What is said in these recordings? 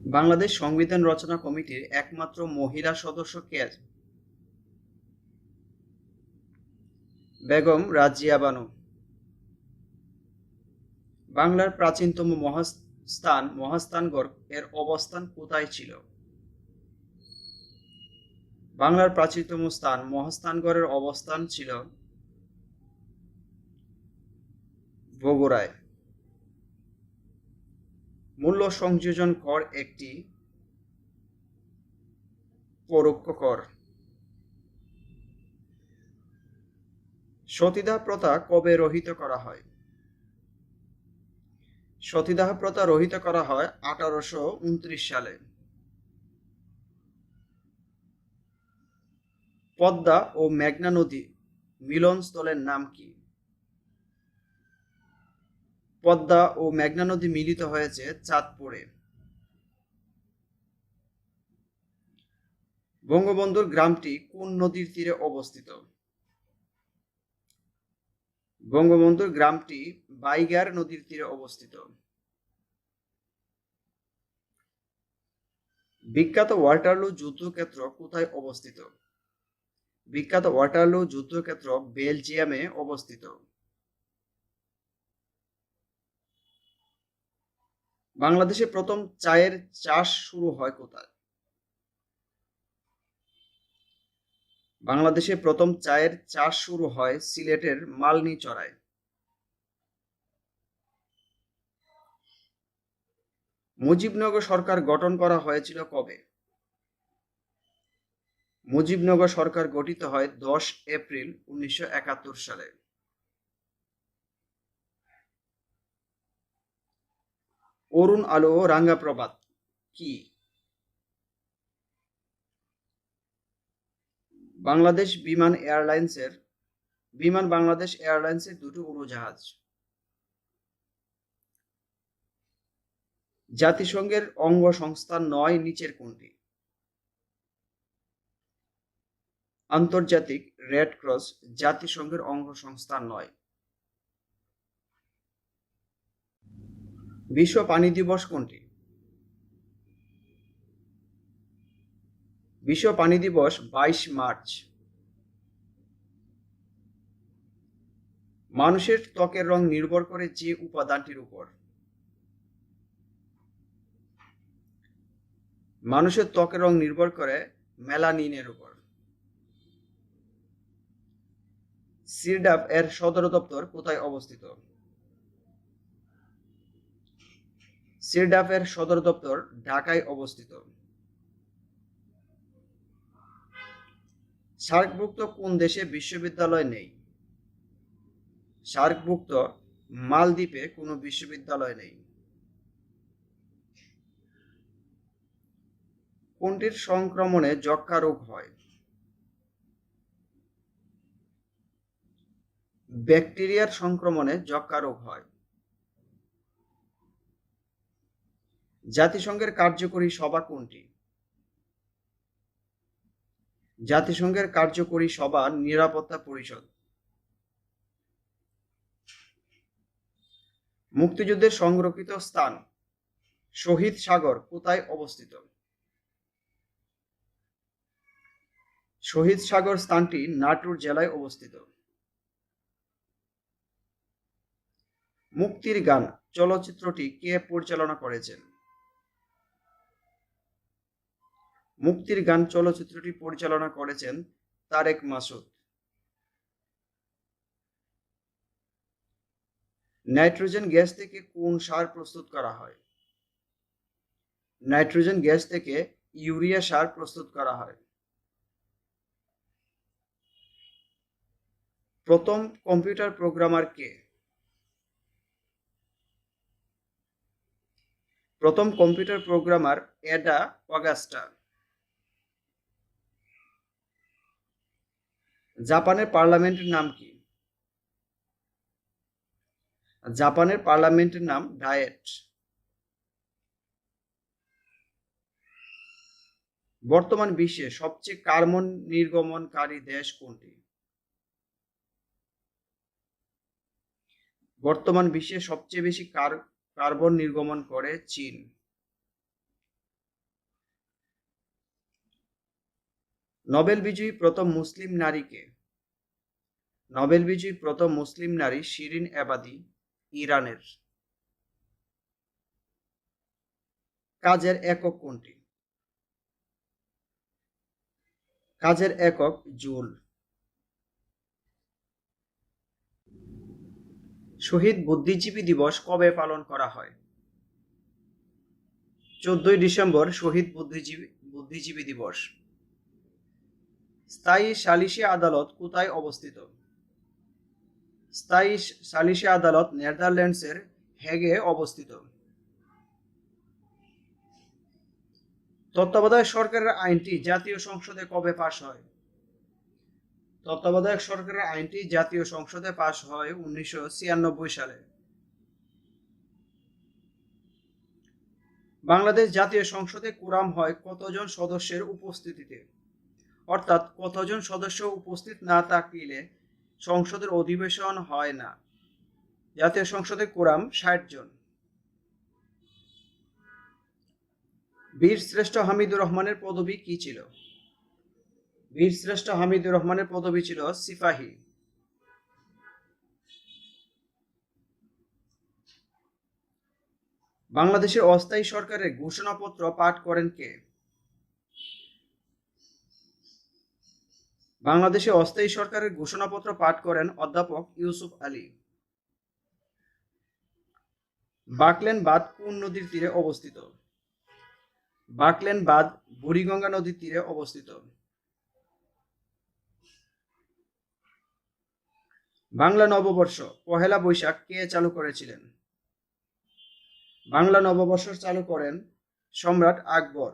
বাংলাদেশ সংবিধান রচনা কমিটির একমাত্র মহিলা সদস্য কে? বেগম রাজিয়া বানু। বাংলার প্রাচীনতম মহাস্থান মহাস্থানগড় এর অবস্থান কোথায় ছিল? বাংলার প্রাচীনতম স্থান মহাস্থানগড়ের অবস্থান ছিল বগুড়ায়। মূল্য সংযোজন কর একটি পরোক্ষ কর। সতীদাহ প্রথা কবে রহিত করা হয়? সতীদাহ প্রথা রহিত করা হয় 1829 সালে। পদ্মা ও মেঘনা নদী মিলনস্থলের নাম কি? পদ্মা ও মেঘনা নদী মিলিত হয়েছে চাঁদপুরে। বঙ্গবন্ধুর গ্রামটি কোন নদীর তীরে অবস্থিত? বঙ্গবন্ধুর গ্রামটি বাইগার নদীর তীরে অবস্থিত। বিখ্যাত ওয়াটারলু যুদ্ধক্ষেত্র কোথায় অবস্থিত? বিখ্যাত ওয়াটারলু যুদ্ধক্ষেত্র বেলজিয়ামে অবস্থিত। বাংলাদেশে প্রথম চায়ের চাষ শুরু হয় কোথায়? বাংলাদেশে প্রথম চায়ের চাষ শুরু হয় সিলেটের মালনীচরায়। মুজিবনগর সরকার গঠন করা হয়েছিল কবে? মুজিবনগর সরকার গঠিত হয় 10 এপ্রিল 1971 সালে। অরুণ আলো ও রাঙ্গা প্রভাত কি? বিমান বাংলাদেশ এয়ারলাইন্সের দুটো উড়োজাহাজ। জাতিসংঘের অঙ্গ সংস্থা 9 নিচের কোনটি? আন্তর্জাতিক রেড ক্রস জাতিসংঘের অঙ্গ সংস্থা নয়। বিশ্ব পানি দিবস কোনটি? বিশ্ব পানি দিবস 22 মার্চ। মানুষের ত্বকের রং নির্ভর করে যে উপাদানটির উপর? মানুষের ত্বকের রং নির্ভর করে মেলানিনের উপর। সিরডাপ এর সদর দপ্তর কোথায় অবস্থিত? সিরডাপ এর সদর দপ্তর ঢাকায় অবস্থিত। সার্কভুক্ত কোন দেশে বিশ্ববিদ্যালয় নেই? সার্কভুক্ত মালদ্বীপে কোনো বিশ্ববিদ্যালয় নেই। কোনটির সংক্রমণে যক্ষ্মা রোগ হয়? ব্যাকটেরিয়ার সংক্রমণে যক্ষ্মা রোগ হয়। জাতিসংঘের কার্যকরী সভা কোনটি? জাতিসংঘের কার্যকরী সভা নিরাপত্তা পরিষদ। মুক্তিযুদ্ধের সংরক্ষিত স্থান শহীদ সাগর কোথায় অবস্থিত? শহীদ সাগর স্থানটি নাটোর জেলায় অবস্থিত। মুক্তির গান চলচ্চিত্রটি কে পরিচালনা করেছেন? মুক্তির গান চলচ্চিত্রটি পরিচালনা করেছেন তারেক মাসুদ। নাইট্রোজেন গ্যাস থেকে কোন সার প্রস্তুত করা হয়? নাইট্রোজেন গ্যাস থেকে ইউরিয়া সার প্রস্তুত করা হয়। প্রথম কম্পিউটার প্রোগ্রামার কে? প্রথম কম্পিউটার প্রোগ্রামার অ্যাডা অগাস্টা। জাপানের পার্লামেন্টের নাম কি? জাপানের পার্লামেন্টের নাম ডায়েট। বর্তমান বিশ্বে সবচেয়ে কার্বন নির্গমনকারী দেশ কোনটি? বর্তমান বিশ্বে সবচেয়ে বেশি কার্বন নির্গমন করে চীন। নোবেল বিজয়ী প্রথম মুসলিম নারী কে? নোবেল বিজয়ী প্রথম মুসলিম নারী শিরিন এবাদি, ইরানের। কাজের একক কোনটি? কাজের একক জুল। শহীদ বুদ্ধিজীবী দিবস কবে পালন করা হয়? 14ই ডিসেম্বর শহীদ বুদ্ধিজীবী দিবস। স্থায়ী সালিসি আদালত কোথায় অবস্থিত? স্থায়ী সালিসি আদালত নেদারল্যান্ডসের হেগে অবস্থিত। তত্ত্বাবধায়ক সরকারের আইনটি জাতীয় সংসদে কবে পাশ হয়? তত্ত্বাবধায়ক সরকারের আইনটি জাতীয় সংসদে পাশ হয় 1996 সালে। বাংলাদেশ জাতীয় সংসদে কোরাম হয় কতজন সদস্যের উপস্থিতিতে? অর্থাৎ কতজন সদস্য উপস্থিত না থাকলে সংসদের অধিবেশন হয় না। জাতীয় সংসদে কোরাম 60 জন। বীর শ্রেষ্ঠ হামিদুর রহমানের পদবী কি ছিল? বীর শ্রেষ্ঠ হামিদুর রহমানের পদবী ছিল সিপাহী। বাংলাদেশের অস্থায়ী সরকারের ঘোষণাপত্র পাঠ করেন কে? বাংলাদেশে অস্থায়ী সরকারের ঘোষণাপত্র পাঠ করেন অধ্যাপক ইউসুফ আলী। বাকলেন বাঁধ কোন নদীর তীরে অবস্থিত? বাকলেন বাঁধ বুড়িগঙ্গা নদীর তীরে অবস্থিত। বাংলা নববর্ষ পহেলা বৈশাখ কে চালু করেছিলেন? বাংলা নববর্ষ চালু করেন সম্রাট আকবর।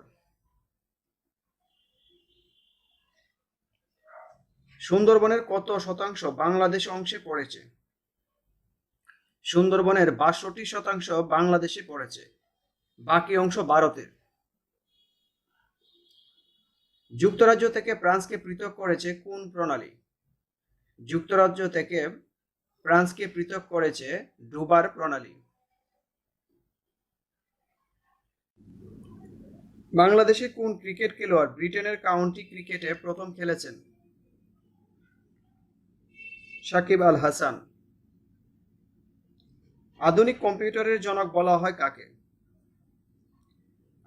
সুন্দরবনের কত শতাংশ বাংলাদেশ অংশে পড়েছে? সুন্দরবনের 62% বাংলাদেশে পড়েছে, বাকি অংশ ভারতের। যুক্তরাজ্য থেকে ফ্রান্সকে পৃথক করেছে কোন প্রণালী? যুক্তরাজ্য থেকে ফ্রান্সকে পৃথক করেছে ডুবার প্রণালী। বাংলাদেশে কোন ক্রিকেট খেলোয়াড় ব্রিটেনের কাউন্টি ক্রিকেটে প্রথম খেলেছেন? সাকিব আল হাসান। আধুনিক কম্পিউটারের জনক বলা হয় কাকে?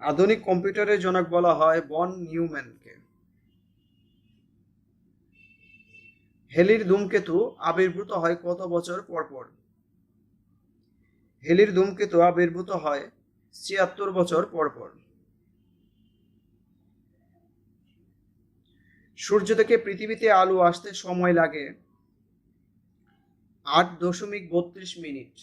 আধুনিক কম্পিউটারের জনক বলা হয় ভন নিউম্যানকে। হেলির ধূমকেতু আবির্ভূত হয় কত বছর পর পর? হেলির ধূমকেতু আবির্ভূত হয় 76 বছর পর পর। সূর্য থেকে পৃথিবীতে আলো আসতে সময় লাগে 8.32 মিনিট।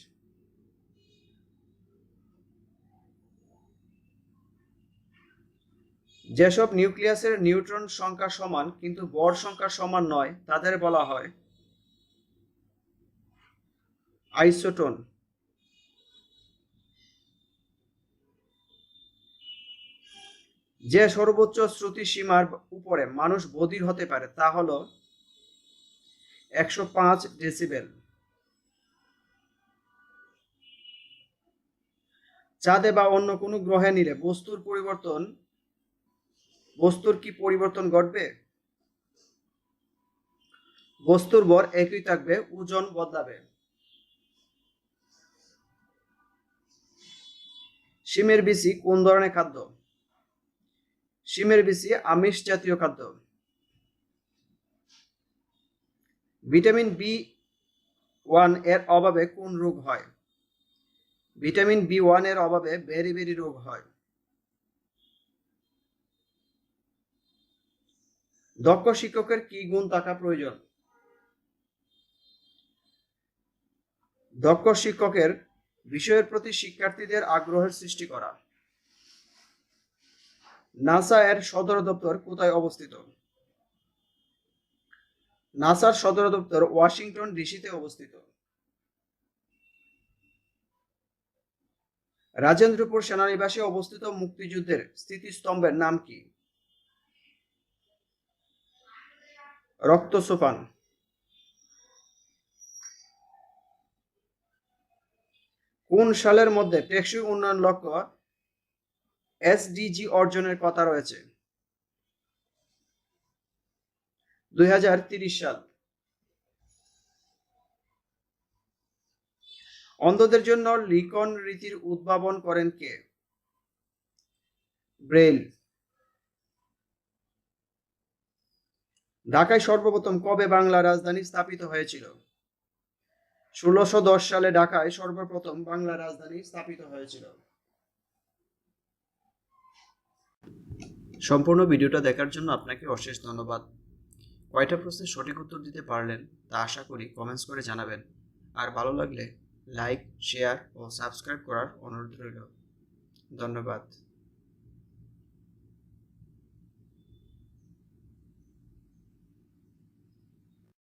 যেসব নিউক্লিয়াসের নিউট্রন সংখ্যা সমান কিন্তু ভর সংখ্যা সমান নয় তাদের বলা হয় আইসোটোন। যে সর্বোচ্চ শ্রুতি সীমার উপরে মানুষ বধির হতে পারে তা হলো 105 ডেসিবেল। চাঁদে বা অন্য কোনো গ্রহে নিলে বস্তুর কি পরিবর্তন ঘটবে? বস্তুর ভর একই থাকবে, ওজন বদলাবে। শিমের বিচি কোন ধরনের খাদ্য? শিমের বিচি আমিষ জাতীয় খাদ্য। ভিটামিন B1 এর অভাবে কোন রোগ হয়? ভিটামিন B1 এর অভাবে বেরি রোগ হয়। দক্ষ শিক্ষকের কি গুণ থাকা প্রয়োজন? দক্ষ শিক্ষকের বিষয়ের প্রতি শিক্ষার্থীদের আগ্রহের সৃষ্টি করা। নাসা এর সদর দপ্তর কোথায় অবস্থিত? নাসার সদর দপ্তর ওয়াশিংটন ডিসিতে অবস্থিত। রাজেন্দ্রপুর সেনানিবাসে অবস্থিত মুক্তিযুদ্ধের স্মৃতিস্তম্ভের নাম কি? রক্ত সোপান। কোন সালের মধ্যে টেকসই উন্নয়ন লক্ষ্য SDG অর্জনের কথা রয়েছে? 2030 সাল। অন্ধদের জন্য লিখন রীতির উদ্ভাবন করেন কে? ব্রেইল। ঢাকায় সর্বপ্রথম কবে বাংলা রাজধানী স্থাপিত হয়েছিল? 1610 সালে ঢাকায় সর্বপ্রথম বাংলা রাজধানী স্থাপিত হয়েছিল। সম্পূর্ণ ভিডিওটা দেখার জন্য আপনাকে অশেষ ধন্যবাদ। কয়টা প্রশ্নের সঠিক উত্তর দিতে পারলেন তা আশা করি কমেন্টস করে জানাবেন। আর ভালো লাগলে লাইক, শেয়ার ও সাবস্ক্রাইব করার অনুরোধ রইল। ধন্যবাদ।